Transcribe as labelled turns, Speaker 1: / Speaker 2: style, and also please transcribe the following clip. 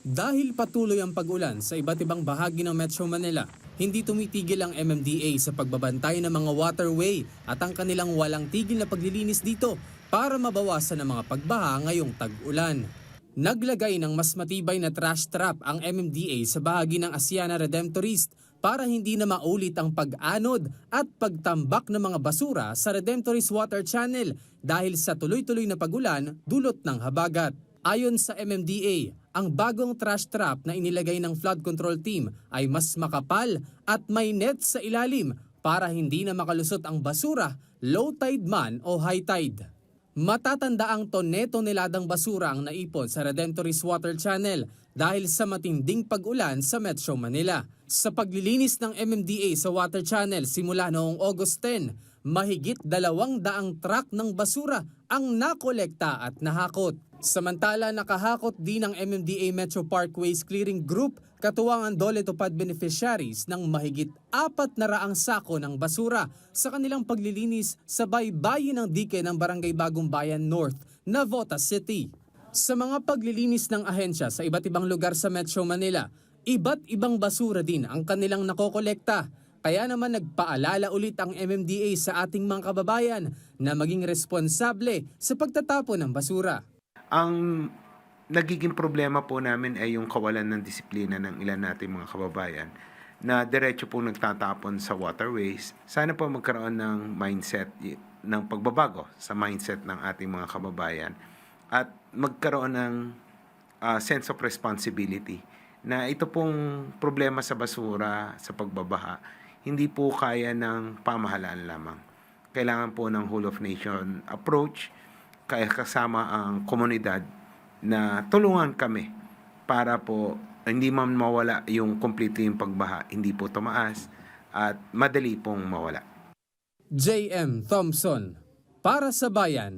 Speaker 1: Dahil patuloy ang pag-ulan sa iba't ibang bahagi ng Metro Manila, hindi tumitigil ang MMDA sa pagbabantay ng mga waterway at ang kanilang walang tigil na paglilinis dito para mabawasan ang mga pagbaha ngayong tag-ulan. Naglagay ng mas matibay na trash trap ang MMDA sa bahagi ng Asiana Redemptorist para hindi na maulit ang pag-anod at pagtambak ng mga basura sa Redemptorist Water Channel dahil sa tuloy-tuloy na pag-ulan dulot ng habagat. Ayon sa MMDA, ang bagong trash trap na inilagay ng flood control team ay mas makapal at may net sa ilalim para hindi na makalusot ang basura, low tide man o high tide. Matatanda ang tonne-toneladang basura ang naipon sa Redemptorist Water Channel dahil sa matinding pag-ulan sa Metro Manila. Sa paglilinis ng MMDA sa Water Channel simula noong August 10, mahigit 200 truck ng basura ang nakolekta at nahakot. Samantala, nakahakot din ng MMDA Metro Parkways Clearing Group katuwang ang Dole Tupad beneficiaries ng mahigit 400 sako ng basura sa kanilang paglilinis sa baybayin ng dike ng Barangay Bagong Bayan North, Navotas City. Sa mga paglilinis ng ahensya sa iba't ibang lugar sa Metro Manila, iba't ibang basura din ang kanilang nakokolekta. Kaya naman nagpaalala ulit ang MMDA sa ating mga kababayan na maging responsable sa pagtatapon ng basura.
Speaker 2: Ang nagiging problema po namin ay yung kawalan ng disiplina ng ilan nating mga kababayan na diretso po nagtatapon sa waterways. Sana po magkaroon ng mindset, ng pagbabago sa mindset ng ating mga kababayan at magkaroon ng sense of responsibility na ito pong problema sa basura, sa pagbabaha, hindi po kaya ng pamahalaan lamang. Kailangan po ng whole of nation approach, kaya kasama ang komunidad na tulungan kami para po hindi man mawala yung completely yung pagbaha, hindi po tumaas at madali pong mawala.
Speaker 1: J.M. Thompson, para sa Bayan.